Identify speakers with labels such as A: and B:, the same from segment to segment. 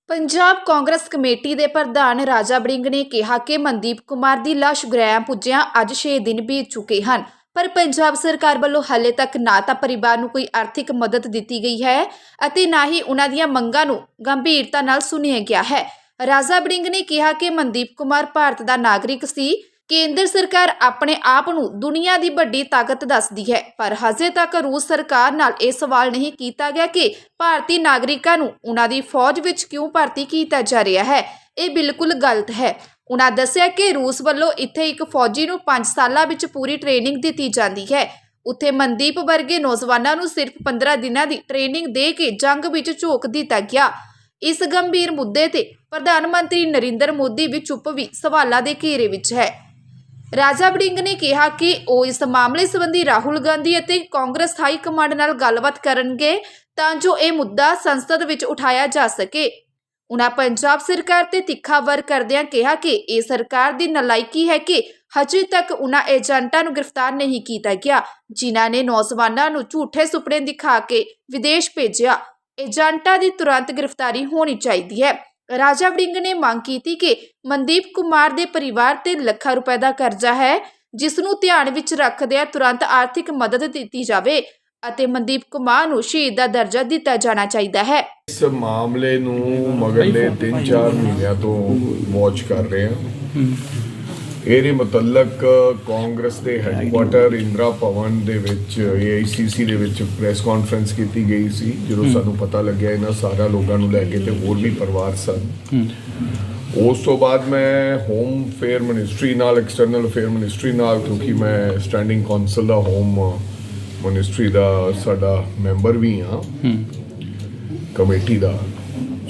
A: Punjab Congress committee ਦੇ ਪ੍ਰਧਾਨ ਰਾਜਾ ਵੜਿੰਗ ਨੇ ਕਿਹਾ ਕਿ ਮਨਦੀਪ ਕੁਮਾਰ ਦੀ ਲਾਸ਼ ਗੁਰੇਆਮ ਪੁੱਜਿਆਂ ਅੱਜ 6 ਦਿਨ ਬੀਤ ਚੁੱਕੇ ਹਨ, ਪਰ ਪੰਜਾਬ ਸਰਕਾਰ ਵੱਲੋਂ ਹਾਲੇ ਤੱਕ ਨਾ ਤਾਂ ਪਰਿਵਾਰ ਨੂੰ ਕੋਈ ਆਰਥਿਕ ਮਦਦ ਦਿੱਤੀ ਗਈ ਹੈ ਅਤੇ ਨਾ ਹੀ ਉਹਨਾਂ ਦੀਆਂ ਮੰਗਾਂ ਨੂੰ ਗੰਭੀਰਤਾ ਨਾਲ ਸੁਣਿਆ ਗਿਆ ਹੈ। ਰਾਜਾ ਵੜਿੰਗ ਨੇ ਕਿਹਾ ਕਿ ਮਨਦੀਪ ਕੁਮਾਰ ਭਾਰਤ ਦਾ ਨਾਗਰਿਕ ਸੀ। ਕੇਂਦਰ ਸਰਕਾਰ ਆਪਣੇ ਆਪ ਨੂੰ ਦੁਨੀਆ ਦੀ ਵੱਡੀ ਤਾਕਤ ਦੱਸਦੀ ਹੈ, ਪਰ ਹਜੇ ਤੱਕ ਰੂਸ ਸਰਕਾਰ ਨਾਲ ਇਹ ਸਵਾਲ ਨਹੀਂ ਕੀਤਾ ਗਿਆ ਕਿ ਭਾਰਤੀ ਨਾਗਰਿਕਾਂ ਨੂੰ ਉਹਨਾਂ ਦੀ ਫੌਜ ਵਿੱਚ ਕਿਉਂ ਭਰਤੀ ਕੀਤਾ ਜਾ ਰਿਹਾ ਹੈ। ਇਹ ਬਿਲਕੁਲ ਗਲਤ ਹੈ। ਉਹਨਾਂ ਦੱਸਿਆ ਕਿ ਰੂਸ ਵੱਲੋਂ ਇੱਥੇ ਇੱਕ ਫੌਜੀ ਨੂੰ 5 ਸਾਲਾਂ ਵਿੱਚ ਪੂਰੀ ਟ੍ਰੇਨਿੰਗ ਦਿੱਤੀ ਜਾਂਦੀ ਹੈ। ਉੱਥੇ ਮਨਦੀਪ ਵਰਗੇ ਨੌਜਵਾਨਾਂ ਨੂੰ ਸਿਰਫ 15 ਦਿਨਾਂ ਦੀ ਟ੍ਰੇਨਿੰਗ ਦੇ ਕੇ ਜੰਗ ਵਿੱਚ ਝੋਕ ਦਿੱਤਾ ਗਿਆ। ਇਸ ਗੰਭੀਰ ਮੁੱਦੇ ਤੇ ਪ੍ਰਧਾਨ ਮੰਤਰੀ ਨਰਿੰਦਰ ਮੋਦੀ ਵੀ ਚੁੱਪ ਵੀ ਸਵਾਲਾਂ ਦੇ ਘੇਰੇ ਵਿੱਚ ਹੈ। ਰਾਜਾ ਵੜਿੰਗ ਨੇ ਕਿਹਾ ਕਿ ਉਹ ਇਸ ਮਾਮਲੇ ਸੰਬੰਧੀ ਰਾਹੁਲ ਗਾਂਧੀ ਅਤੇ ਕਾਂਗਰਸ ਹਾਈ ਕਮਾਂਡ ਨਾਲ ਗੱਲਬਾਤ ਕਰਨਗੇ ਤਾਂ ਜੋ ਇਹ ਮੁੱਦਾ ਸੰਸਦ ਵਿੱਚ ਉਠਾਇਆ ਜਾ ਸਕੇ। ਉਨ੍ਹਾਂ ਪੰਜਾਬ ਸਰਕਾਰ ਤੇ ਤਿੱਖਾ ਵਾਰ ਕਰਦਿਆਂ ਕਿਹਾ ਕਿ ਇਹ ਸਰਕਾਰ ਦੀ ਨਲਾਇਕੀ ਹੈ ਕਿ ਹਜੇ ਤੱਕ ਉਨ੍ਹਾਂ ਏਜੰਟਾਂ ਨੂੰ ਗ੍ਰਿਫਤਾਰ ਨਹੀਂ ਕੀਤਾ ਗਿਆ, ਜਿਨ੍ਹਾਂ ਨੇ ਨੌਜਵਾਨਾਂ ਨੂੰ ਝੂਠੇ ਸੁਪਨੇ ਦਿਖਾ ਕੇ ਵਿਦੇਸ਼ ਭੇਜਿਆ। ਏਜੰਟਾਂ ਦੀ ਤੁਰੰਤ ਗ੍ਰਿਫਤਾਰੀ ਹੋਣੀ ਚਾਹੀਦੀ ਹੈ। ਰਾਜਾ ਵੜਿੰਗ ਨੇ ਮੰਗ ਕੀਤੀ ਕਿ ਮਨਦੀਪ ਕੁਮਾਰ ਦੇ ਪਰਿਵਾਰ ਤੇ ਲੱਖਾਂ ਰੁਪਏ ਦਾ ਕਰਜ਼ਾ ਹੈ, ਜਿਸ ਨੂੰ ਧਿਆਨ ਵਿੱਚ ਰੱਖਦਿਆਂ ਤੁਰੰਤ ਆਰਥਿਕ ਮਦਦ ਦਿੱਤੀ ਜਾਵੇ ਅਤੇ ਮਨਦੀਪ ਕੁਮਾਰ ਨੂੰ ਸ਼ਹੀਦ ਦਾ ਦਰਜਾ ਦਿੱਤਾ ਜਾਣਾ ਚਾਹੀਦਾ ਹੈ।
B: ਇਸ ਮਾਮਲੇ ਨੂੰ ਮਗਰਲੇ 3-4 ਮਹੀਨਿਆਂ ਤੋਂ ਵਾਚ ਕਰ ਰਹੇ ਹਾਂ। ਇਹਦੇ ਮੁਤਲਕ ਕਾਂਗਰਸ ਦੇ ਹੈੱਡਕੁਆਟਰ ਇੰਦਰਾ ਭਵਨ ਦੇ ਵਿੱਚ AICC ਦੇ ਵਿੱਚ ਪ੍ਰੈਸ ਕਾਨਫਰੰਸ ਕੀਤੀ ਗਈ ਸੀ। ਜਦੋਂ ਸਾਨੂੰ ਪਤਾ ਲੱਗਿਆ ਇਹਨਾਂ ਸਾਰਾ ਲੋਕਾਂ ਨੂੰ ਲੈ ਕੇ ਤੇ ਹੋਰ ਵੀ ਪਰਿਵਾਰ ਸਨ, ਉਸ ਤੋਂ ਬਾਅਦ ਮੈਂ ਹੋਮ ਅਫੇਅਰ ਮਿਨਿਸਟਰੀ ਨਾਲ, ਐਕਸਟਰਨਲ ਅਫੇਅਰ ਮਿਨਿਸਟਰੀ ਨਾਲ, ਕਿਉਂਕਿ ਮੈਂ ਸਟੈਂਡਿੰਗ ਕੌਂਸਲ ਦਾ ਹੋਮ ਮਿਨਿਸਟਰੀ ਦਾ ਸਾਡਾ ਮੈਂਬਰ ਵੀ ਹਾਂ ਕਮੇਟੀ ਦਾ,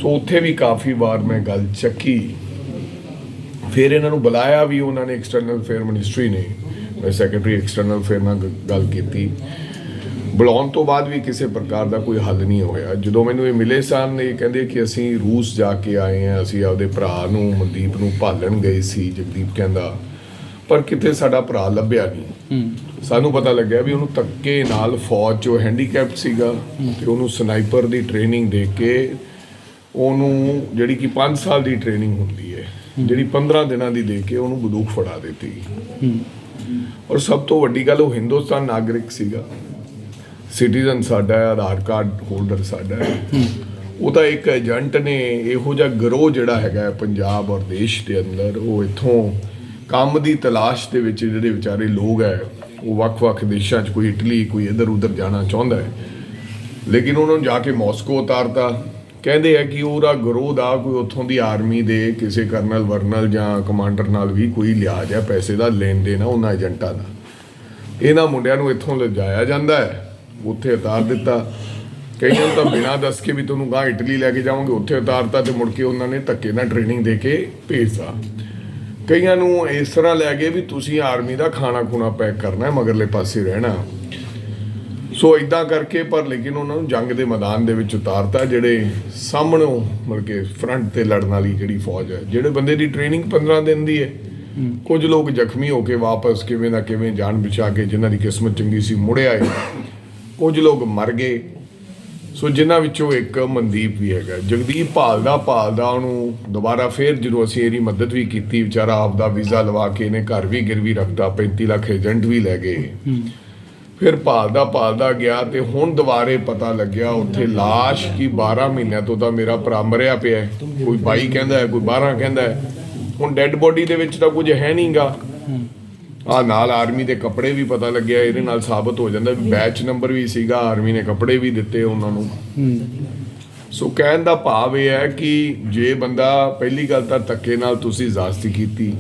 B: ਸੋ ਉੱਥੇ ਵੀ ਕਾਫੀ ਵਾਰ ਮੈਂ ਗੱਲ ਚੱਕੀ। ਫਿਰ ਇਹਨਾਂ ਨੂੰ ਬੁਲਾਇਆ ਵੀ ਉਹਨਾਂ ਨੇ, ਐਕਸਟਰਨਲ ਅਫੇਅਰ ਮਿਨਿਸਟਰੀ ਨੇ, ਮੈਂ ਸੈਕਟਰੀ ਐਕਸਟਰਨਲ ਅਫੇਅਰ ਨਾਲ ਗੱਲ ਕੀਤੀ। ਬੁਲਾਉਣ ਤੋਂ ਬਾਅਦ ਵੀ ਕਿਸੇ ਪ੍ਰਕਾਰ ਦਾ ਕੋਈ ਹੱਲ ਨਹੀਂ ਹੋਇਆ। ਜਦੋਂ ਮੈਨੂੰ ਇਹ ਮਿਲੇ ਸਨ, ਇਹ ਕਹਿੰਦੇ ਕਿ ਅਸੀਂ ਰੂਸ ਜਾ ਕੇ ਆਏ ਹਾਂ, ਅਸੀਂ ਆਪਦੇ ਭਰਾ ਨੂੰ, ਮਨਦੀਪ ਨੂੰ ਭਾਲਣ ਗਏ ਸੀ, ਜਗਦੀਪ ਕਹਿੰਦਾ, ਪਰ ਕਿਤੇ ਸਾਡਾ ਭਰਾ ਲੱਭਿਆ ਨਹੀਂ। ਸਾਨੂੰ ਪਤਾ ਲੱਗਿਆ ਵੀ ਉਹਨੂੰ ਧੱਕੇ ਨਾਲ ਫੌਜ 'ਚੋਂ ਹੈਂਡੀਕੈਪਟ ਸੀਗਾ ਤੇ ਉਹਨੂੰ ਸਨਾਈਪਰ ਦੀ ਟ੍ਰੇਨਿੰਗ ਦੇ ਕੇ ਉਹਨੂੰ, ਜਿਹੜੀ ਕਿ 5 ਸਾਲ ਦੀ ਟ੍ਰੇਨਿੰਗ ਹੁੰਦੀ ਹੈ, ਜਿਹੜੀ 15 ਦਿਨਾਂ ਦੀ ਦੇ ਕੇ ਉਹਨੂੰ ਬੰਦੂਕ ਫੜਾ ਦਿੱਤੀ। ਔਰ ਸਭ ਤੋਂ ਵੱਡੀ ਗੱਲ, ਉਹ ਹਿੰਦੁਸਤਾਨ ਨਾਗਰਿਕ ਸੀਗਾ, ਸਿਟੀਜ਼ਨ ਸਾਡਾ ਹੈ, ਆਧਾਰ ਕਾਰਡ ਹੋਲਡਰ ਸਾਡਾ ਹੈ। ਉਹ ਤਾਂ ਇੱਕ ਏਜੰਟ ਨੇ, ਇਹੋ ਜਿਹਾ ਗਰੋਹ ਜਿਹੜਾ ਹੈਗਾ ਪੰਜਾਬ ਔਰ ਦੇਸ਼ ਦੇ ਅੰਦਰ, ਉਹ ਇੱਥੋਂ ਕੰਮ ਦੀ ਤਲਾਸ਼ ਦੇ ਵਿੱਚ ਜਿਹੜੇ ਵਿਚਾਰੇ ਲੋਕ ਹੈ, ਉਹ ਵੱਖ-ਵੱਖ ਦੇਸ਼ਾਂ 'ਚ, ਕੋਈ ਇਟਲੀ, ਕੋਈ ਇੱਧਰ ਉੱਧਰ ਜਾਣਾ ਚਾਹੁੰਦਾ ਹੈ, ਲੇਕਿਨ ਉਹਨਾਂ ਨੂੰ ਜਾ ਕੇ ਮਾਸਕੋ ਉਤਾਰਤਾ। ਕਹਿੰਦੇ ਹੈ ਕਿ ਉਹਦਾ ਗਰੋਹ ਦਾ ਕੋਈ ਉੱਥੋਂ ਦੀ ਆਰਮੀ ਦੇ ਕਿਸੇ ਕਰਨਲ ਵਰਨਲ ਜਾਂ ਕਮਾਂਡਰ ਨਾਲ ਵੀ ਕੋਈ ਲਿਹਾਜ਼ ਹੈ, ਪੈਸੇ ਦਾ ਲੈਣ ਦੇਣ ਆ ਉਹਨਾਂ ਏਜੰਟਾਂ ਦਾ। ਇਹਨਾਂ ਮੁੰਡਿਆਂ ਨੂੰ ਇੱਥੋਂ ਲਿਜਾਇਆ ਜਾਂਦਾ ਹੈ, ਉੱਥੇ ਉਤਾਰ ਦਿੱਤਾ। ਕਈਆਂ ਨੂੰ ਤਾਂ ਬਿਨਾਂ ਦੱਸ ਕੇ ਵੀ ਤੁਹਾਨੂੰ ਗਾਂ ਇਟਲੀ ਲੈ ਕੇ ਜਾਵਾਂਗੇ, ਉੱਥੇ ਉਤਾਰਤਾ ਤੇ ਮੁੜ ਕੇ ਉਹਨਾਂ ਨੇ ਧੱਕੇ ਨਾਲ ਟ੍ਰੇਨਿੰਗ ਦੇ ਕੇ ਭੇਜਤਾ। ਕਈਆਂ ਨੂੰ ਇਸ ਤਰ੍ਹਾਂ ਲੈ ਗਏ ਵੀ ਤੁਸੀਂ ਆਰਮੀ ਦਾ ਖਾਣਾ ਖੁਣਾ ਪੈਕ ਕਰਨਾ, ਮਗਰਲੇ ਪਾਸੇ ਰਹਿਣਾ। ਸੋ ਇੱਦਾਂ ਕਰਕੇ, ਪਰ ਲੇਕਿਨ ਉਹਨਾਂ ਨੂੰ ਜੰਗ ਦੇ ਮੈਦਾਨ ਦੇ ਵਿੱਚ ਉਤਾਰਤਾ। ਜਿਹੜੇ ਸਾਹਮਣੋਂ ਮਤਲਬ ਕਿ ਫਰੰਟ ਤੇ ਲੜਨ ਵਾਲੀ ਜਿਹੜੀ ਫੌਜ ਹੈ, ਜਿਹੜੇ ਬੰਦੇ ਦੀ ਟ੍ਰੇਨਿੰਗ 15 ਦਿਨ ਦੀ ਹੈ, ਕੁਝ ਲੋਕ ਜ਼ਖਮੀ ਹੋ ਕੇ ਵਾਪਸ ਕਿਵੇਂ ਨਾ ਕਿਵੇਂ ਜਾਨ ਬਚਾ ਕੇ, ਜਿਨ੍ਹਾਂ ਦੀ ਕਿਸਮਤ ਚੰਗੀ ਸੀ, ਮੁੜੇ ਆਏ। ਕੁਝ ਲੋਕ ਮਰ ਗਏ। ਸੋ ਜਿਨ੍ਹਾਂ ਵਿੱਚੋਂ ਇੱਕ ਮਨਦੀਪ ਵੀ ਹੈਗਾ। ਜਗਦੀਪ ਭਾਲਦਾ ਉਹਨੂੰ ਦੁਬਾਰਾ ਫਿਰ ਜਦੋਂ ਅਸੀਂ ਇਹਦੀ ਮਦਦ ਵੀ ਕੀਤੀ, ਵਿਚਾਰਾ ਆਪਦਾ ਵੀਜ਼ਾ ਲਵਾ ਕੇ ਇਹਨੇ ਘਰ ਵੀ ਗਿਰਵੀ ਰੱਖਦਾ, 35 ਲੱਖ ਏਜੰਟ ਵੀ ਲੈ ਗਏ। ਫਿਰ ਭਾਲਦਾ ਗਿਆ ਤੇ ਹੁਣ ਦੁਬਾਰੇ ਪਤਾ ਲੱਗਿਆ ਉੱਥੇ ਲਾਸ਼ ਕੀ 12 ਮਹੀਨਿਆਂ ਤੋਂ ਤਾਂ ਮੇਰਾ ਭਰਾ ਮਰਿਆ ਪਿਆ ਹੈ। ਕੋਈ 22 ਕਹਿੰਦਾ ਹੈ, ਕੋਈ 12 ਕਹਿੰਦਾ ਹੈ। ਹੁਣ ਡੈੱਡ ਬੋਡੀ ਦੇ ਵਿੱਚ ਤਾਂ ਕੁਝ ਹੈ ਨਹੀਂ ਗਾ। ਨਾਲ ਆਰਮੀ ਦੇ ਕੱਪੜੇ ਵੀ ਪਤਾ ਲੱਗਿਆ, ਇਹਦੇ ਨਾਲ ਸਾਬਤ ਹੋ ਜਾਂਦਾ ਵੀ ਬੈਚ ਨੰਬਰ ਵੀ ਸੀਗਾ, ਆਰਮੀ ਨੇ ਕੱਪੜੇ ਵੀ ਦਿੱਤੇ ਉਹਨਾਂ ਨੂੰ। ਸੋ ਕਹਿਣ ਦਾ ਭਾਵ ਇਹ ਹੈ ਕਿ ਜੇ ਬੰਦਾ, ਪਹਿਲੀ ਗੱਲ ਤਾਂ ਧੱਕੇ ਨਾਲ ਤੁਸੀਂ ਜ਼ਾਜ਼ਤੀ ਕੀਤੀ,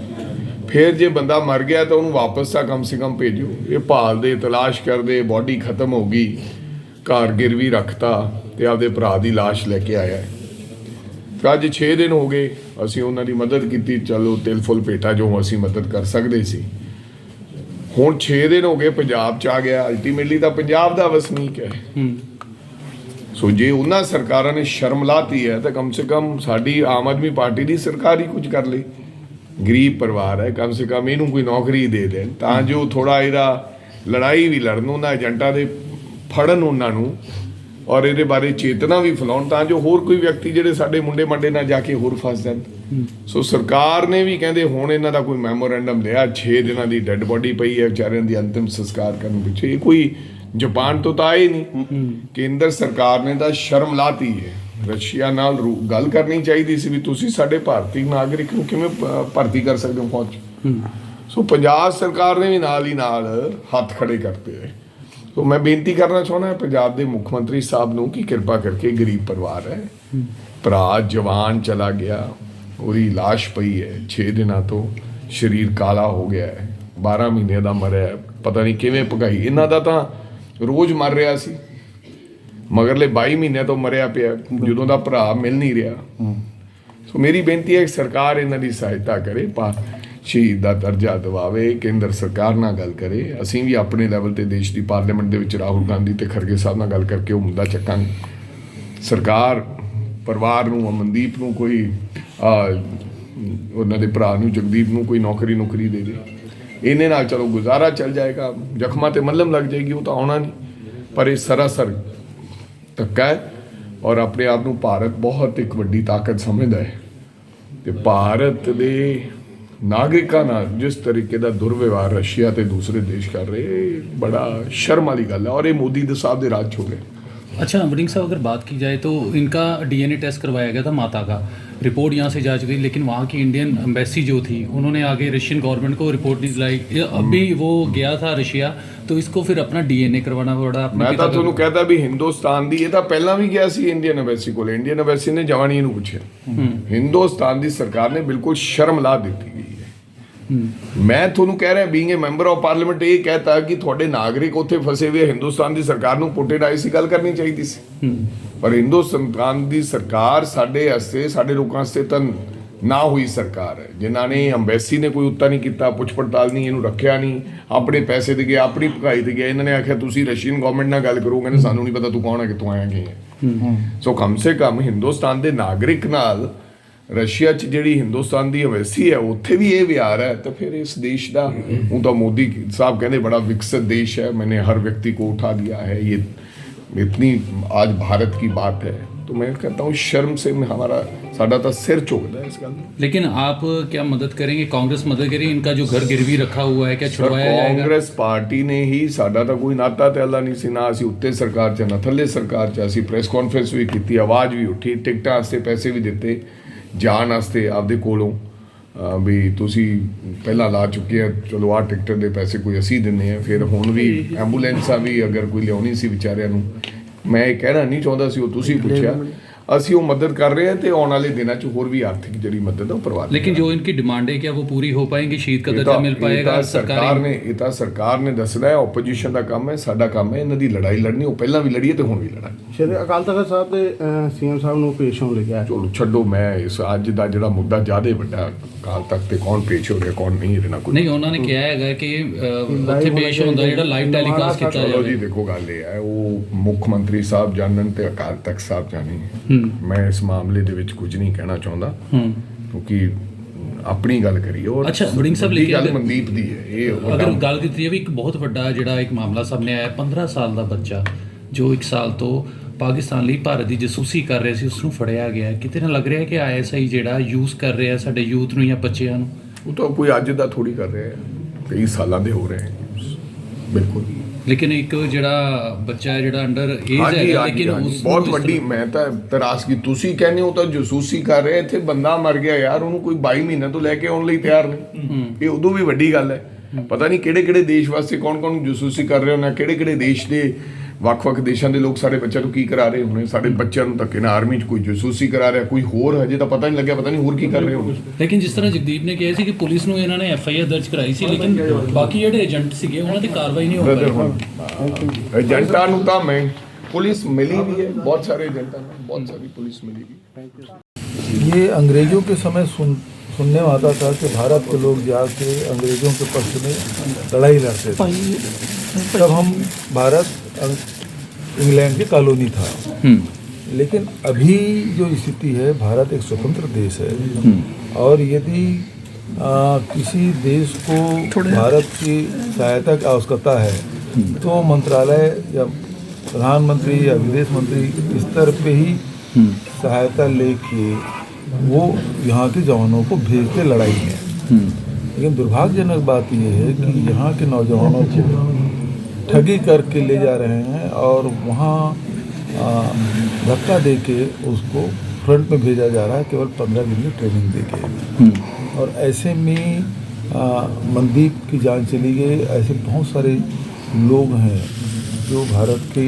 B: ਫਿਰ ਜੇ ਬੰਦਾ ਮਰ ਗਿਆ ਤਾਂ ਉਹਨੂੰ ਵਾਪਸ ਤਾਂ ਕਮ ਸੇ ਕਮ ਭੇਜੋ। ਇਹ ਭਾਲਦੇ, ਤਲਾਸ਼ ਕਰਦੇ, ਬੋਡੀ ਖਤਮ ਹੋ ਗਈ, ਘਰ ਗਿਰਵੀ ਰੱਖਤਾ ਤੇ ਆਪਦੇ ਭਰਾ ਦੀ ਲਾਸ਼ ਲੈ ਕੇ ਆਇਆ। ਅੱਜ 6 ਦਿਨ ਹੋ ਗਏ, ਅਸੀਂ ਉਹਨਾਂ ਦੀ ਮਦਦ ਕੀਤੀ, ਚਲੋ ਤਿਲ ਫੁੱਲ ਭੇਟਾ ਜੋ ਅਸੀਂ ਮਦਦ ਕਰ ਸਕਦੇ ਸੀ। ਹੁਣ 6 ਦਿਨ ਹੋ ਗਏ, ਪੰਜਾਬ 'ਚ ਆ ਗਿਆ। ਅਲਟੀਮੇਟਲੀ ਤਾਂ ਪੰਜਾਬ ਦਾ ਵਸਨੀਕ ਹੈ। ਸੋ ਜੇ ਉਹਨਾਂ ਸਰਕਾਰਾਂ ਨੇ ਸ਼ਰਮ ਲਾਤੀ ਹੈ ਤਾਂ ਕਮ ਸੇ ਕਮ ਸਾਡੀ ਆਮ ਆਦਮੀ ਪਾਰਟੀ ਦੀ ਸਰਕਾਰ ਹੀ ਕੁਝ ਕਰ ਲਈ। ਗਰੀਬ ਪਰਿਵਾਰ ਹੈ, ਕਮ ਸੇ ਕਮ ਇਹਨੂੰ ਕੋਈ ਨੌਕਰੀ ਦੇ ਦੇਣ ਤਾਂ ਜੋ ਥੋੜ੍ਹਾ ਇਹਦਾ ਲੜਾਈ ਵੀ ਲੜਨ, ਉਹਨਾਂ ਏਜੰਟਾਂ ਦੇ ਫੜਨ ਉਹਨਾਂ ਨੂੰ, ਔਰ ਇਹਦੇ ਬਾਰੇ ਚੇਤਨਾ ਵੀ ਫੈਲਾਉਣ ਤਾਂ ਜੋ ਹੋਰ ਕੋਈ ਵਿਅਕਤੀ ਜਿਹੜੇ ਸਾਡੇ ਮੁੰਡੇ ਮੰਡੇ ਨਾਲ ਜਾ ਕੇ ਹੋਰ ਫਸ ਜਾਣ। ਸੋ ਸਰਕਾਰ ਨੇ ਵੀ ਕਹਿੰਦੇ ਹੁਣ ਇਹਨਾਂ ਦਾ ਕੋਈ ਮੈਮੋਰੈਂਡਮ ਲਿਆ, 6 ਦਿਨਾਂ ਦੀ ਡੈੱਡ ਬੋਡੀ ਪਈ ਹੈ ਵਿਚਾਰਿਆਂ ਦੀ ਅੰਤਿਮ ਸੰਸਕਾਰ ਕਰਨ ਪਿੱਛੇ। ਇਹ ਕੋਈ ਜਾਪਾਨ ਤੋਂ ਤਾਂ ਆਏ ਨਹੀਂ, ਕੇਂਦਰ ਸਰਕਾਰ ਨੇ ਤਾਂ ਸ਼ਰਮ ਲਾਤੀ ਹੈ। ਰਸ਼ੀਆ ਨਾਲ ਗੱਲ ਕਰਨੀ ਚਾਹੀਦੀ ਸੀ ਵੀ ਤੁਸੀਂ ਸਾਡੇ ਭਾਰਤੀ ਨਾਗਰਿਕ ਨੂੰ ਕਿਵੇਂ ਭਰਤੀ ਕਰ ਸਕਦੇ ਹੋ ਫੌਜ 'ਚ। ਸੋ ਪੰਜਾਬ ਸਰਕਾਰ ਨੇ ਵੀ ਨਾਲ ਹੀ ਨਾਲ ਹੱਥ ਖੜੇ ਕਰਤੇ ਹੈ। ਸੋ ਮੈਂ ਬੇਨਤੀ ਕਰਨਾ ਚਾਹੁੰਦਾ ਪੰਜਾਬ ਦੇ ਮੁੱਖ ਮੰਤਰੀ ਸਾਹਿਬ ਨੂੰ ਕਿ ਕਿਰਪਾ ਕਰਕੇ ਗਰੀਬ ਪਰਿਵਾਰ ਹੈ, ਭਰਾ ਜਵਾਨ ਚਲਾ ਗਿਆ, ਉਹਦੀ ਲਾਸ਼ ਪਈ ਹੈ 6 ਦਿਨਾਂ ਤੋਂ, ਸਰੀਰ ਕਾਲਾ ਹੋ ਗਿਆ ਹੈ, 12 ਮਹੀਨੇ ਦਾ ਮਰਿਆ, ਪਤਾ ਨਹੀਂ ਕਿਵੇਂ ਭਗਾਈ। ਇਹਨਾਂ ਦਾ ਤਾਂ ਰੋਜ਼ ਮਰ ਰਿਹਾ ਸੀ, ਮਗਰਲੇ 22 ਮਹੀਨਿਆਂ ਤੋਂ ਮਰਿਆ ਪਿਆ ਜਦੋਂ ਦਾ ਭਰਾ ਮਿਲ ਨਹੀਂ ਰਿਹਾ। ਸੋ ਮੇਰੀ ਬੇਨਤੀ ਹੈ ਕਿ ਸਰਕਾਰ ਇਹਨਾਂ ਦੀ ਸਹਾਇਤਾ ਕਰੇ, ਸ਼ਹੀਦ ਦਾ ਦਰਜਾ ਦਿਵਾਵੇ, ਕੇਂਦਰ ਸਰਕਾਰ ਨਾਲ ਗੱਲ ਕਰੇ। ਅਸੀਂ ਵੀ ਆਪਣੇ ਲੈਵਲ ਤੇ ਦੇਸ਼ ਦੀ ਪਾਰਲੀਮੈਂਟ ਦੇ ਵਿੱਚ ਰਾਹੁਲ ਗਾਂਧੀ ਤੇ ਖੜਗੇ ਸਾਹਿਬ ਨਾਲ ਗੱਲ ਕਰਕੇ ਉਹ ਮੁੱਦਾ ਚੱਕਾਂਗੇ। ਸਰਕਾਰ ਪਰਿਵਾਰ ਨੂੰ, ਅਮਨਦੀਪ ਨੂੰ ਕੋਈ ਉਹਨਾਂ ਦੇ ਭਰਾ ਨੂੰ ਜਗਦੀਪ ਨੂੰ ਕੋਈ ਨੌਕਰੀ ਦੇ ਦੇ, ਇਹਨੇ ਨਾਲ ਚਲੋ ਗੁਜ਼ਾਰਾ ਚੱਲ ਜਾਏਗਾ, ਜ਼ਖਮਾਂ ਤੇ ਮੱਲਮ ਲੱਗ ਜਾਏਗੀ, ਉਹ ਤਾਂ ਆਉਣਾ ਨਹੀਂ। ਪਰ ਇਹ ਸਰਾਸਰ ਧੱਕਾ ਹੈ ਔਰ ਆਪਣੇ ਆਪ ਨੂੰ ਭਾਰਤ ਬਹੁਤ ਇੱਕ ਵੱਡੀ ਤਾਕਤ ਸਮਝਦਾ ਹੈ ਤੇ ਭਾਰਤ ਦੇ ਨਾਗਰਿਕਾਂ ਨਾਲ ਜਿਸ ਤਰੀਕੇ ਦਾ ਦੁਰਵਿਵਹਾਰ ਰਸ਼ੀਆ ਤੇ ਦੂਸਰੇ ਦੇਸ਼ कर रहे, बड़ा शर्म वाली गल है और ये मोदी साहब के राज हो गए।
C: अच्छा वड़िंग साहब, अगर बात की जाए तो इनका डीएनए टेस्ट करवाया गया था माता का, रिपोर्ट यहाँ से जा चुकी, लेकिन वहाँ की इंडियन एम्बेसी जो थी उन्होंने आगे रशियन गवर्नमेंट को रिपोर्ट नहीं दिलाई। अभी वो गया था रशिया, तो इसको फिर अपना डीएनए करवाना पड़ा।
B: मैं तो ਤੁਹਾਨੂੰ कहता भी हिंदुस्तान ਦੀ ਇਹ ਤਾਂ ਪਹਿਲਾਂ ਵੀ ਗਿਆ ਸੀ ਇੰਡੀਅਨ ਐਮਬੈਸੀ ਕੋਲ, ਇੰਡੀਅਨ ਐਮਬੈਸੀ ਨੇ ਜਵਾਨੀ ਨੂੰ ਪੁੱਛਿਆ। ਹਿੰਦੁਸਤਾਨ ਦੀ ਸਰਕਾਰ ਨੇ ਬਿਲਕੁਲ ਸ਼ਰਮ ਲਾ ਦਿੱਤੀ ਗਈ ਹੈ। ਮੈਂ ਤੁਹਾਨੂੰ ਕਹਿ ਰਿਹਾ being A member of parliament ਇਹ ਕਹਿਤਾ ਕਿ ਤੁਹਾਡੇ ਨਾਗਰਿਕ ਉੱਥੇ ਫਸੇ ਹੋਏ ਹਿੰਦੁਸਤਾਨ ਦੀ ਸਰਕਾਰ ਨੂੰ ਪੁੱਟੇ ਡਾਈ ਸੀ, ਗੱਲ ਕਰਨੀ ਚਾਹੀਦੀ ਸੀ। ਪਰ ਹਿੰਦੁਸਤਾਨ ਦੀ ਸਰਕਾਰ ਸਾਡੇ ਵਾਸਤੇ, ਸਾਡੇ ਲੋਕਾਂ ਵਾਸਤੇ ਤਾਂ ਨਾ ਹੋਈ ਸਰਕਾਰ ਹੈ, ਜਿਨ੍ਹਾਂ ਨੇ ਅੰਬੈਸੀ ਨੇ ਕੋਈ ਉੱਤਾ ਨਹੀਂ ਕੀਤਾ, ਪੁੱਛ ਪੜਤਾਲ ਨਹੀਂ, ਇਹਨੂੰ ਰੱਖਿਆ ਨਹੀਂ, ਆਪਣੇ ਪੈਸੇ ਦੇ ਗਏ, ਆਪਣੀ ਭਗਾਈ ਦੇ ਗਏ। ਇਹਨਾਂ ਨੇ ਆਖਿਆ ਤੁਸੀਂ ਰਸ਼ੀਅਨ ਗਵਰਨਮੈਂਟ ਨਾਲ ਗੱਲ ਕਰੋ, ਕਹਿੰਦੇ ਸਾਨੂੰ ਨਹੀਂ ਪਤਾ ਤੂੰ ਕੌਣ ਹੈ, ਕਿੱਥੋਂ ਆਇਆ ਕੀ ਹੈ। ਸੋ ਕਮ ਸੇ ਕਮ ਹਿੰਦੁਸਤਾਨ ਦੇ ਨਾਗਰਿਕ ਨਾਲ ਰਸ਼ੀਆ 'ਚ ਜਿਹੜੀ ਹਿੰਦੁਸਤਾਨ ਦੀ ਐਮਬੈਸੀ ਹੈ ਉੱਥੇ ਵੀ ਇਹ ਵਿਹਾਰ ਹੈ ਤਾਂ ਫਿਰ ਇਸ ਦੇਸ਼ ਦਾ, ਉਹ ਤਾਂ मोदी साहब कहते बड़ा विकसित देश है, मैंने हर व्यक्ति को उठा दिया है, ये इतनी आज भारत की बात है। तो मैं कहता हूँ शर्म से हमारा साडा तो सिर चुकता है इस गल।
C: लेकिन आप क्या मदद करेंगे, कांग्रेस मदद करेगी, इनका जो घर गिरवी रखा हुआ है क्या छुड़वाया जाएगा?
B: कांग्रेस पार्टी ने ही, साडा तो कोई नाता त्याला नहीं सी, ना असी उत्ते सरकार 'ਚ ना थल्ले सरकार 'ਚ। असी प्रेस कॉन्फ्रेंस भी की, आवाज़ भी उठी, टिकटां वास्ते पैसे भी दिते ਜਾਣ ਵਾਸਤੇ ਆਪਦੇ ਕੋਲੋਂ ਵੀ ਤੁਸੀਂ ਪਹਿਲਾਂ ਲਾ ਚੁੱਕੇ ਆ, ਚਲੋ ਆਹ ਟਿਕਟ ਦੇ ਪੈਸੇ ਕੋਈ ਅਸੀਂ ਦਿੰਦੇ ਆ। ਫਿਰ ਹੁਣ ਵੀ ਐਂਬੂਲੈਂਸਾਂ ਵੀ ਅਗਰ ਕੋਈ ਲਿਆਉਣੀ ਸੀ ਵਿਚਾਰਿਆਂ ਨੂੰ, ਮੈਂ ਇਹ ਕਹਿਣਾ ਨਹੀਂ ਚਾਹੁੰਦਾ ਸੀ, ਉਹ ਤੁਸੀਂ ਪੁੱਛਿਆ, ਅਸੀਂ ਉਹ ਮਦਦ ਕਰ ਰਹੇ ਹਾਂ ਤੇ ਆਉਣ ਵਾਲੇ ਦਿਨਾਂ 'ਚ ਹੋਰ ਵੀ ਆਰਥਿਕ ਜਿਹੜੀ ਮਦਦ ਉਹ ਕਰਵਾ।
C: लेकिन जो इनकी डिमांड है क्या वो पूरी हो पाएंगी? शहीद का दर्जा मिल पाएगा?
B: ਸਰਕਾਰ ਨੇ, ਇਹ ਤਾਂ ਸਰਕਾਰ ਨੇ ਦੱਸਣਾ ਹੈ, ਓਪੋਜੀਸ਼ਨ ਦਾ ਕੰਮ ਹੈ, ਸਾਡਾ ਕੰਮ ਹੈ ਇਹਨਾਂ ਦੀ ਲੜਾਈ ਲੜਨੀ। ਉਹ ਪਹਿਲਾਂ ਵੀ ਲੜੀ ਹੈ ਤੇ ਹੁਣ ਵੀ ਲੜਾਂਗੇ।
D: ਸ਼੍ਰੀ ਅਕਾਲ ਤਖਤ ਸਾਹਿਬ ਦੇ ਸੀਐਮ ਸਾਹਿਬ ਨੂੰ ਪੇਸ਼ ਹੋਣ ਲੱਗਿਆ।
B: ਚਲੋ ਛੱਡੋ, ਮੈਂ ਇਸ ਅੱਜ ਦਾ ਜਿਹੜਾ ਮੁੱਦਾ ਜ਼ਿਆਦਾ ਵੱਡਾ, ਅਕਾਲ ਤਖਤ ਤੇ ਕੌਣ ਪੇਸ਼ ਹੋ ਰਿਹਾ ਕੌਣ ਨਹੀਂ, ਇਹਦੇ ਨਾਲ ਕੋਈ
C: ਨਹੀਂ। ਉਹਨਾਂ ਨੇ ਕਿਹਾ ਹੈਗਾ ਕਿ ਉੱਥੇ ਪੇਸ਼ ਹੁੰਦਾ ਜਿਹੜਾ ਲਾਈਵ ਟੈਲੀਕਾਸਟ ਕੀਤਾ
B: ਚਲੋ
C: ਜਾਵੇ।
B: ਜੀ ਦੇਖੋ ਗੱਲ ਇਹ ਹੈ, ਉਹ ਮੁੱਖ ਮੰਤਰੀ ਸਾਹਿਬ ਜਾਣਨ ਤੇ ਅਕਾਲ ਤਖਤ ਸਾਹਿਬ ਜਾਣੇ। ਮੈਂ ਇਸ ਮਾਮਲੇ ਦੇ ਵਿੱਚ ਕੁਝ ਨਹੀਂ ਕਹਿਣਾ ਚਾਹੁੰਦਾ ਕਿਉਂਕਿ ਆਪਣੀ ਗੱਲ ਕਰੀਏ। ਔਰ
C: ਅੱਛਾ ਵੜਿੰਗ ਸਾਹਿਬ,
B: ਇਹ ਗੱਲ ਮਨਦੀਪ ਦੀ ਹੈ। ਇਹ
C: ਅਗਰ ਗੱਲ ਕੀਤੀ ਜਾਵੇ, ਇੱਕ ਬਹੁਤ ਵੱਡਾ ਜਿਹੜਾ ਇੱਕ ਮਾਮਲਾ ਸਾਹਮਣੇ ਆਇਆ, 15 ਸਾਲ ਦਾ ਬੱਚਾ ਜੋ 1 ਸਾਲ ਤੋਂ ਪਾਕਿਸਤਾਨ ਲਈ ਭਾਰਤ ਦੀ ਜਸੂਸੀ ਕਰ ਰਿਹਾ ਸੀ, ਉਸ ਨੂੰ ਫੜਿਆ ਗਿਆ। ਕਿਤੇ ਨਾ ਲੱਗ ਰਿਹਾ ਕਿ ISI ਜਿਹੜਾ ਯੂਜ਼ ਕਰ ਰਿਹਾ ਸਾਡੇ ਯੂਥ ਨੂੰ ਜਾਂ ਬੱਚਿਆਂ ਨੂੰ।
B: ਉਹ ਤਾਂ ਕੋਈ ਅੱਜ ਦਾ ਥੋੜੀ ਕਰ ਰਿਹਾ ਹੈ, ਕਈ ਸਾਲਾਂ ਦੇ ਹੋ ਰਹੇ ਹੈ ਬਿਲਕੁਲ।
C: ਲੇਕਿਨ ਇੱਕ ਜਿਹੜਾ ਬੱਚਾ ਹੈ ਜਿਹੜਾ ਅੰਡਰ ਏਜ ਹੈ, ਲੇਕਿਨ ਉਸ
B: ਬਹੁਤ ਵੱਡੀ, ਮੈਂ ਤਾਂ ਤਰਾਸਗੀ, ਤੁਸੀਂ ਕਹਿੰਦੇ ਹੋ ਤਾਂ ਜਸੂਸੀ ਕਰ ਰਹੇ, ਇੱਥੇ ਬੰਦਾ ਮਰ ਗਿਆ ਯਾਰ, ਉਹਨੂੰ ਕੋਈ 22 ਮਹੀਨਿਆਂ ਤੋਂ ਲੈ ਕੇ ਆਉਣ ਲਈ ਤਿਆਰ ਨਹੀਂ। ਇਹ ਉਦੋਂ ਵੀ ਵੱਡੀ ਗੱਲ ਹੈ। ਪਤਾ ਨਹੀਂ ਕਿਹੜੇ ਕਿਹੜੇ ਦੇਸ਼ ਵਾਸਤੇ ਕੌਣ ਕੌਣ ਜਸੂਸੀ ਕਰ ਰਹੇ ਹੋਣਾ, ਕਿਹੜੇ ਕਿਹੜੇ ਦੇਸ਼ ਦੇ ਵੱਖ-ਵੱਖ ਦੇਸ਼ਾਂ ਦੇ ਲੋਕ ਸਾਡੇ ਬੱਚਿਆਂ ਨੂੰ ਕੀ ਕਰਾ ਰਹੇ ਹੋਣੇ। ਸਾਡੇ ਬੱਚਿਆਂ ਨੂੰ ਧੱਕੇ ਨਾਲ ਆਰਮੀ 'ਚ ਕੋਈ ਜਸੂਸੀ ਕਰਾ ਰਿਹਾ, ਕੋਈ ਹੋਰ ਹਜੇ ਤਾਂ ਪਤਾ ਨਹੀਂ ਲੱਗਿਆ, ਪਤਾ ਨਹੀਂ ਹੋਰ ਕੀ ਕਰ ਰਹੇ ਹੋਣੇ।
C: ਲੇਕਿਨ ਜਿਸ ਤਰ੍ਹਾਂ ਜਗਦੀਪ ਨੇ ਕਿਹਾ ਸੀ ਕਿ ਪੁਲਿਸ ਨੂੰ ਇਹਨਾਂ ਨੇ FIR ਦਰਜ ਕਰਾਈ ਸੀ, ਲੇਕਿਨ ਬਾਕੀ ਜਿਹੜੇ ਏਜੰਟ ਸੀਗੇ ਉਹਨਾਂ ਦੀ ਕਾਰਵਾਈ ਨਹੀਂ ਹੋ ਪਾਈ।
B: ਏਜੰਟਾਂ ਨੂੰ ਤਾਂ ਮੈਂ ਪੁਲਿਸ ਮਿਲੀ ਵੀ है, बहुत सारे एजेंटा में बहुत सारी पुलिस मिलेगी।
E: ये अंग्रेजों के समय सुनने में आता था कि भारत के लोग जाके अंग्रेजों के पक्ष में लड़ाई लड़ते थे। तब हम भारत इंग्लैंड की कॉलोनी था, लेकिन अभी जो स्थिति है, भारत एक स्वतंत्र देश है और यदि किसी देश को भारत की सहायता की आवश्यकता है तो मंत्रालय या प्रधानमंत्री या विदेश मंत्री स्तर पे ही सहायता लेके वो यहाँ के जवानों को भेजते लड़ाई में। लेकिन दुर्भाग्यजनक बात यह है कि यहाँ के नौजवानों को ठगी करके ले जा रहे हैं और वहाँ धक्का दे के उसको फ्रंट में भेजा जा रहा है केवल 15 दिन की ट्रेनिंग दे के। और ऐसे में मनदीप की जान चली गई। ऐसे बहुत सारे लोग हैं जो भारत के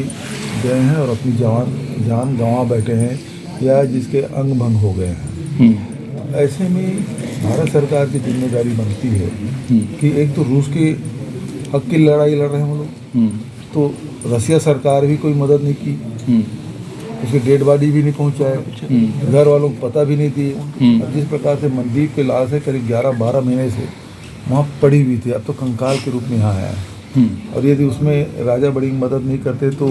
E: गए हैं और अपनी जान गंवा बैठे हैं या जिसके अंग भंग हो गए हैं। ऐसे में भारत सरकार की जिम्मेदारी बनती है कि एक तो रूस के हक की लड़ाई लड़ रहे हैं वो लोग, तो रसिया सरकार भी कोई मदद नहीं की, उसकी डेड बॉडी भी नहीं पहुंचाए, घर वालों को पता भी नहीं दिए। अब जिस प्रकार से मनदीप की लाश है करीब 11-12 महीने से वहाँ पड़ी हुई थी, अब तो कंकाल के रूप में यहाँ आया है। और यदि उसमें राजा बड़ी मदद नहीं करते तो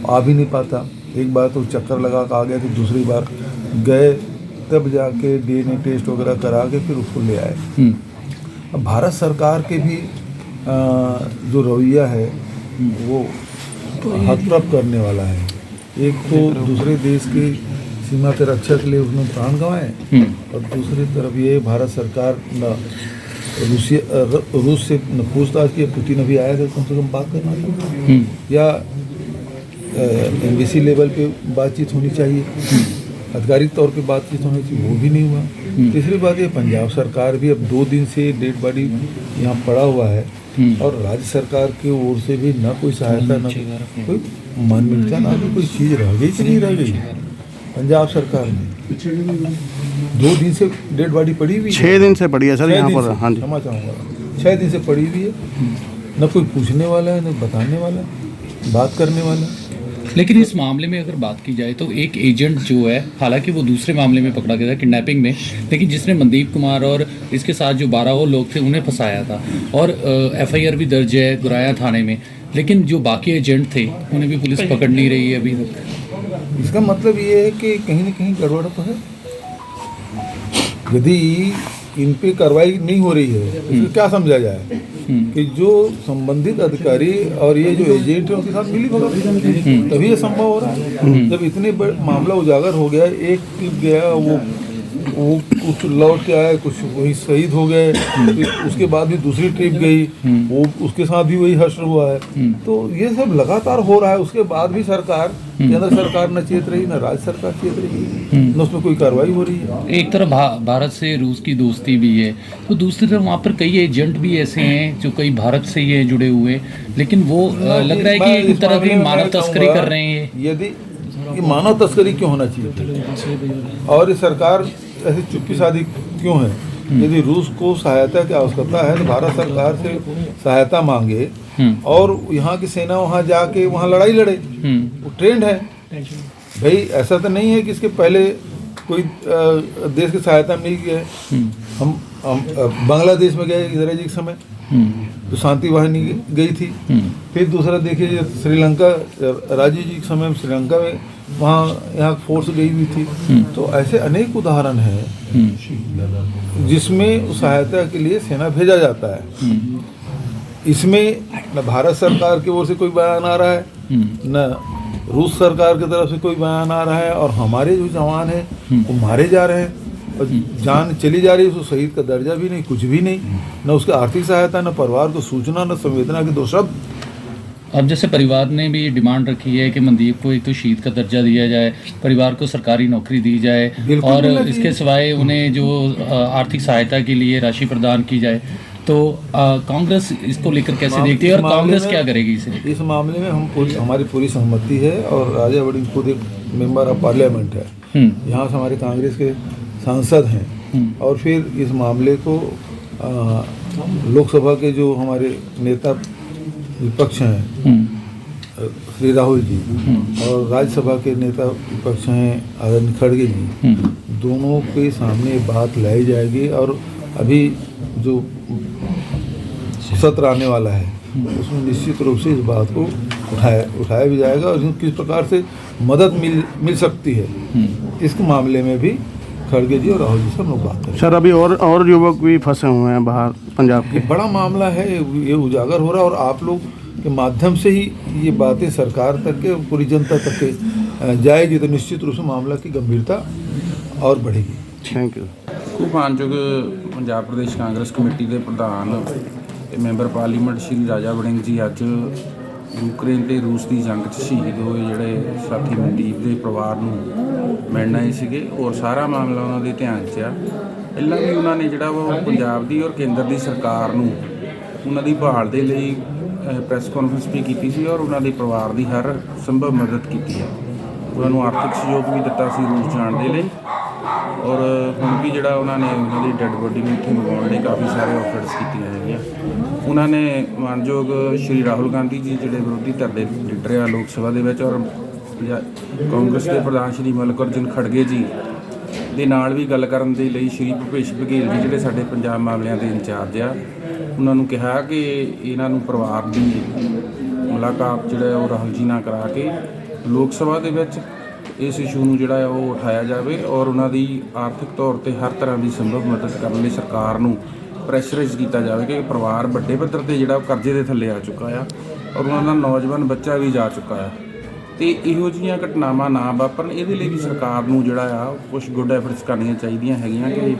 E: आ भी नहीं पाता। एक बार तो चक्कर लगा कर आ गया, तो दूसरी बार गए तब जाके DNA टेस्ट वगैरह करा के फिर उसको ले आए। अब भारत सरकार के भी जो रवैया है वो हतप्रभ करने वाला है। एक तो दूसरे देश के सीमा के रक्षा के लिए उसने प्राण गंवाए और दूसरी तरफ ये भारत सरकार न रूस से न पूछताछ की। पुतिन अभी आया था, कम से कम बात करना था या एम्बेसी लेवल पे बातचीत होनी चाहिए, आधिकारिक तौर पे बातचीत होनी चाहिए, वो भी नहीं हुआ। तीसरी बात ये पंजाब सरकार भी अब 2 दिन से डेड बॉडी यहाँ पड़ा हुआ है और राज्य सरकार की ओर से भी ना कोई सहायता ना कोई मानवीयता ना कोई चीज़ रह गई कि नहीं रह गई। पंजाब सरकार ने 2 दिन से डेड बॉडी पड़ी हुई है,
D: 6 दिन से पड़ी है सर यहाँ पर। हाँ जी,
E: क्षमा चाहूँगा, 6 दिन से पड़ी हुई है। न कोई पूछने वाला है, न बताने वाला है, बात करने वाला है।
C: लेकिन इस मामले में अगर बात की जाए तो एक एजेंट जो है, हालांकि वो दूसरे मामले में पकड़ा गया था किडनैपिंग में, लेकिन जिसने मनदीप कुमार और इसके साथ जो 12 और लोग थे उन्हें फंसाया था और FIR भी दर्ज है गुराया थाने में, लेकिन जो बाकी एजेंट थे उन्हें भी पुलिस पकड़ नहीं रही है अभी तक।
E: इसका मतलब ये है कि कहीं न कहीं गड़बड़ तो है। यदि इन पे कार्रवाई नहीं हो रही है तो इसको क्या समझा जाए कि जो संबंधित अधिकारी और ये जो एजेंट है उनके साथ मिली भगत, तभी ये संभव हो रहा है। जब इतने बड़े मामला उजागर हो गया, एक टिप गया, वो कुछ लौट के आए, कुछ वही शहीद हो गए, उसके बाद भी दूसरी ट्रिप गई, वो उसके साथ भी वही हश्र हुआ है। तो ये सब लगातार हो रहा है, उसके बाद भी सरकार केंद्र सरकार न चेत रही, न राज्य सरकार चेत रही, न उसमें कोई कार्रवाई हो रही है।
C: एक तरफ भारत से रूस की दोस्ती भी है, तो दूसरी तरफ वहाँ पर कई एजेंट भी ऐसे हैं जो कई भारत से ही जुड़े हुए, लेकिन वो लग रहा है कि एक तरफ ही मानव तस्करी कर रहे हैं।
E: यदि ये मानव तस्करी क्यों होना चाहिए और ये सरकार ऐसी चुप्पी साधी क्यों है? यदि रूस को सहायता की आवश्यकता है तो भारत सरकार से सहायता मांगे और यहाँ की सेना वहाँ जाके वहाँ लड़ाई लड़े, वो ट्रेंड है। भाई ऐसा तो नहीं है कि इसके पहले कोई देश की सहायता मिल गई है। हम बांग्लादेश में गए इंदिरा जी के समय तो शांति वाहिनी गई थी। फिर दूसरा देखिए श्रीलंका, राजीव जी के समय श्रीलंका में वहाँ यहाँ फोर्स गई हुई थी। तो ऐसे अनेक उदाहरण हैं जिसमें सहायता के लिए सेना भेजा जाता है। इसमें न भारत सरकार की ओर से कोई बयान आ रहा है, न रूस सरकार की तरफ से कोई बयान आ रहा है, और हमारे जो जवान हैं वो मारे जा रहे हैं और जान चली जा रही है। उसको शहीद का दर्जा भी नहीं, कुछ भी नहीं, न उसकी आर्थिक सहायता, न परिवार को सूचना, न संवेदना के 2 शब्द।
C: अब जैसे परिवार ने भी डिमांड रखी है कि मनदीप को एक तो शहीद का दर्जा दिया जाए, परिवार को सरकारी नौकरी दी जाए और इसके सिवाय उन्हें जो आर्थिक सहायता के लिए राशि प्रदान की जाए। तो कांग्रेस इसको लेकर कैसे देखती है और कांग्रेस क्या करेगी इसे?
E: इस मामले में हमारी पूरी सहमति है और राजा बड़ी खुद एक मेंबर ऑफ पार्लियामेंट है, यहाँ से हमारे कांग्रेस के सांसद हैं। और फिर इस मामले को लोकसभा के जो हमारे नेता विपक्ष हैं श्री राहुल जी और राज्यसभा के नेता विपक्ष हैं आदरणीय खड़गे जी, दोनों के सामने बात लाई जाएगी। और अभी जो सत्र आने वाला है उसमें निश्चित रूप से इस बात को उठाया भी जाएगा और किस प्रकार से मदद मिल सकती है इस मामले में भी खड़गे जी और राहुल जी से हम लोग बात करें।
D: सर अभी और युवक भी फंसे हुए हैं बाहर पंजाब के।
E: बड़ा मामला है, ये उजागर हो रहा है और आप लोग के माध्यम से ही ये बातें सरकार तक के पूरी जनता तक के जाएगी, तो निश्चित रूप से मामला की गंभीरता और बढ़ेगी।
D: Thank you.
F: ਮਾਨਯੋਗ ਪੰਜਾਬ ਪ੍ਰਦੇਸ਼ ਕਾਂਗਰਸ ਕਮੇਟੀ ਦੇ ਪ੍ਰਧਾਨ ਤੇ ਮੈਂਬਰ ਪਾਰਲੀਮੈਂਟ ਸ਼੍ਰੀ ਰਾਜਾ ਵੜਿੰਗ ਜੀ ਅੱਜ ਯੂਕਰੇਨ ਤੇ ਰੂਸ ਦੀ ਜੰਗ 'ਚ ਸ਼ਹੀਦ ਹੋਏ ਜਿਹੜੇ ਸਾਥੀ ਮਨਦੀਪ ਦੇ ਪਰਿਵਾਰ ਨੂੰ ਮਿਲਣ ਆਏ ਸੀਗੇ ਔਰ ਸਾਰਾ ਮਾਮਲਾ ਉਹਨਾਂ ਦੇ ਧਿਆਨ 'ਚ ਆ। ਪਹਿਲਾਂ ਵੀ ਉਹਨਾਂ ਨੇ ਜਿਹੜਾ ਉਹ ਪੰਜਾਬ ਦੀ ਔਰ ਕੇਂਦਰ ਦੀ ਸਰਕਾਰ ਨੂੰ ਉਹਨਾਂ ਦੀ ਬਹਾਲ ਦੇ ਲਈ ਪ੍ਰੈਸ ਕਾਨਫਰੰਸ ਵੀ ਕੀਤੀ ਸੀ ਔਰ ਉਹਨਾਂ ਦੇ ਪਰਿਵਾਰ ਦੀ ਹਰ ਸੰਭਵ ਮਦਦ ਕੀਤੀ ਹੈ। ਉਹਨਾਂ ਨੂੰ ਆਰਥਿਕ ਸਹਿਯੋਗ ਵੀ ਦਿੱਤਾ ਸੀ ਰੂਸ ਜਾਣ ਦੇ ਲਈ ਔਰ ਹੁਣ ਵੀ ਜਿਹੜਾ ਉਹਨਾਂ ਨੇ ਉਹਨਾਂ ਦੀ ਡੈੱਡ ਬੋਡੀ ਨੂੰ ਇੱਥੇ ਮੰਗਵਾਉਣ ਲਈ ਕਾਫੀ ਸਾਰੇ ਆਫਰਸ ਕੀਤੀਆਂ ਹੈਗੀਆਂ। ਉਹਨਾਂ ਨੇ ਮਾਨਯੋਗ ਸ਼੍ਰੀ ਰਾਹੁਲ ਗਾਂਧੀ ਜੀ ਜਿਹੜੇ ਵਿਰੋਧੀ ਧਿਰ ਦੇ ਲੀਡਰ ਆ ਲੋਕ ਸਭਾ ਦੇ ਵਿੱਚ ਔਰ ਕਾਂਗਰਸ ਦੇ ਪ੍ਰਧਾਨ ਸ਼੍ਰੀ ਮੱਲਿਕਾਰਜੁਨ ਖੜਗੇ ਜੀ ਦੇ ਨਾਲ ਵੀ ਗੱਲ ਕਰਨ ਦੇ ਲਈ ਸ਼੍ਰੀ ਭੁਪੇਸ਼ ਬਘੇਲ ਜੀ ਜਿਹੜੇ ਸਾਡੇ ਪੰਜਾਬ ਮਾਮਲਿਆਂ ਦੇ ਇੰਚਾਰਜ ਆ ਉਹਨਾਂ ਨੂੰ ਕਿਹਾ ਕਿ ਇਹਨਾਂ ਨੂੰ ਪਰਿਵਾਰ ਦੀ ਮੁਲਾਕਾਤ ਜਿਹੜਾ ਉਹ ਰਾਹੁਲ ਜੀ ਨਾਲ ਕਰਾ ਕੇ ਲੋਕ ਸਭਾ ਦੇ ਵਿੱਚ ਇਸ ਇਸ਼ੂ ਨੂੰ ਜਿਹੜਾ ਉਹ ਉਠਾਇਆ ਜਾਵੇ ਔਰ ਉਹਨਾਂ ਦੀ ਆਰਥਿਕ ਤੌਰ 'ਤੇ ਹਰ ਤਰ੍ਹਾਂ ਦੀ ਸੰਭਵ ਮਦਦ ਕਰਨ ਲਈ ਸਰਕਾਰ ਨੂੰ ਪ੍ਰੈਸ਼ਰਾਈਜ਼ ਕੀਤਾ ਜਾਵੇ ਕਿ ਪਰਿਵਾਰ ਵੱਡੇ ਪੱਧਰ 'ਤੇ ਜਿਹੜਾ ਕਰਜ਼ੇ ਦੇ ਥੱਲੇ ਆ ਚੁੱਕਾ ਆ ਔਰ ਉਹਨਾਂ ਦਾ ਨੌਜਵਾਨ ਬੱਚਾ ਵੀ ਜਾ ਚੁੱਕਾ ਆ ਅਤੇ ਇਹੋ ਜਿਹੀਆਂ ਘਟਨਾਵਾਂ ਨਾ ਵਾਪਰਨ ਇਹਦੇ ਲਈ ਵੀ ਸਰਕਾਰ ਨੂੰ ਜਿਹੜਾ ਆ ਕੁਛ ਗੁੱਡ ਐਫਰਟਸ ਕਰਨੀਆਂ ਚਾਹੀਦੀਆਂ ਹੈਗੀਆਂ ਕਿ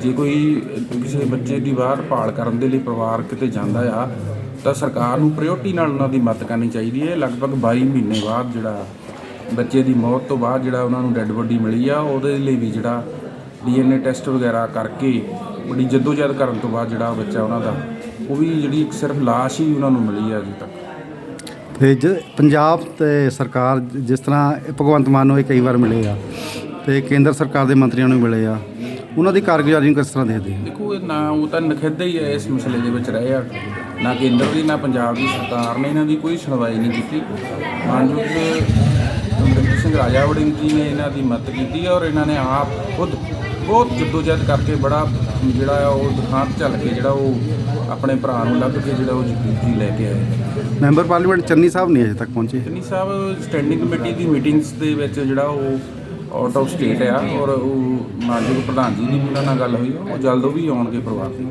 F: ਜੇ ਕੋਈ ਕਿਸੇ ਬੱਚੇ ਦੀ ਬਾਹਰ ਭਾਲ ਕਰਨ ਦੇ ਲਈ ਪਰਿਵਾਰ ਕਿਤੇ ਜਾਂਦਾ ਆ ਤਾਂ ਸਰਕਾਰ ਨੂੰ ਪ੍ਰਾਇਓਰਟੀ ਨਾਲ ਉਹਨਾਂ ਦੀ ਮਦਦ ਕਰਨੀ ਚਾਹੀਦੀ ਹੈ। ਲਗਭਗ 22 ਮਹੀਨੇ ਬਾਅਦ ਜਿਹੜਾ ਬੱਚੇ ਦੀ ਮੌਤ ਤੋਂ ਬਾਅਦ ਜਿਹੜਾ ਉਹਨਾਂ ਨੂੰ ਡੈੱਡ ਬੋਡੀ ਮਿਲੀ ਆ ਉਹਦੇ ਲਈ ਵੀ ਜਿਹੜਾ DNA ਟੈਸਟ ਵਗੈਰਾ ਕਰਕੇ ਬੜੀ ਜੱਦੋਜਹਿਦ ਕਰਨ ਤੋਂ ਬਾਅਦ ਜਿਹੜਾ ਬੱਚਾ ਉਹਨਾਂ ਦਾ ਉਹ ਵੀ ਜਿਹੜੀ ਇੱਕ ਸਿਰਫ ਲਾਸ਼ ਹੀ ਉਹਨਾਂ ਨੂੰ ਮਿਲੀ ਆ ਅਜੇ ਤੱਕ।
D: ਤੇ ਪੰਜਾਬ ਤੇ ਸਰਕਾਰ ਜਿਸ ਤਰ੍ਹਾਂ ਭਗਵੰਤ ਮਾਨ ਨੂੰ ਇਹ ਕਈ ਵਾਰ ਮਿਲੇ ਆ ਤੇ ਕੇਂਦਰ ਸਰਕਾਰ ਦੇ ਮੰਤਰੀਆਂ ਨੂੰ ਮਿਲੇ ਆ, ਉਹਨਾਂ ਦੀ ਕਾਰਗੁਜ਼ਾਰੀ ਨੂੰ ਕਿਸ ਤਰ੍ਹਾਂ ਦੇਖਦੇ ਆ?
F: ਦੇਖੋ ਇਹ ਨਾ ਉਹ ਤਾਂ ਨਖਿੱਧ ਹੀ ਹੈ ਇਸ ਮਸਲੇ ਦੇ ਵਿੱਚ ਰਹੇ ਆ, ਨਾ ਕੇਂਦਰ ਦੀ ਨਾ ਪੰਜਾਬ ਦੀ ਸਰਕਾਰ ਨੇ ਇਹਨਾਂ ਦੀ ਕੋਈ ਸੁਣਵਾਈ ਨਹੀਂ ਕੀਤੀ। ਮਾਨਯੋਗ ਅਮਰਿੰਦਰ ਸਿੰਘ ਰਾਜਾ ਵੜਿੰਗ ਜੀ ਨੇ ਇਹਨਾਂ ਦੀ ਮਦਦ ਕੀਤੀ ਔਰ ਇਹਨਾਂ ਨੇ ਆਪ ਖੁਦ ਬਹੁਤ ਜੱਦੋਜਹਿਦ ਕਰਕੇ ਬੜਾ ਜਿਹੜਾ ਆ ਉਹ ਦੁਖਾਂਤ ਝੱਲ ਕੇ ਜਿਹੜਾ ਉਹ ਆਪਣੇ ਭਰਾ ਨੂੰ ਲੱਭ ਕੇ ਜਿਹੜਾ ਉਹ ਜੀ ਲੈ ਕੇ ਆਏ।
D: ਮੈਂਬਰ ਪਾਰਲੀਮੈਂਟ ਚੰਨੀ ਸਾਹਿਬ ਨਹੀਂ ਅਜੇ ਤੱਕ ਪਹੁੰਚੇ।
F: ਚੰਨੀ ਸਾਹਿਬ ਸਟੈਂਡਿੰਗ ਕਮੇਟੀ ਦੀ ਮੀਟਿੰਗਸ ਦੇ ਵਿੱਚ ਜਿਹੜਾ ਉਹ ਆਊਟ ਆਫ ਸਟੇਟ ਆ ਔਰ ਉਹ ਮਾਨਯੋਗ ਪ੍ਰਧਾਨ ਜੀ ਦੀ ਵੀ ਉਹਨਾਂ ਨਾਲ ਗੱਲ ਹੋਈ, ਉਹ ਜਲਦ ਉਹ ਵੀ ਆਉਣਗੇ ਪਰਿਵਾਰ ਦੇ।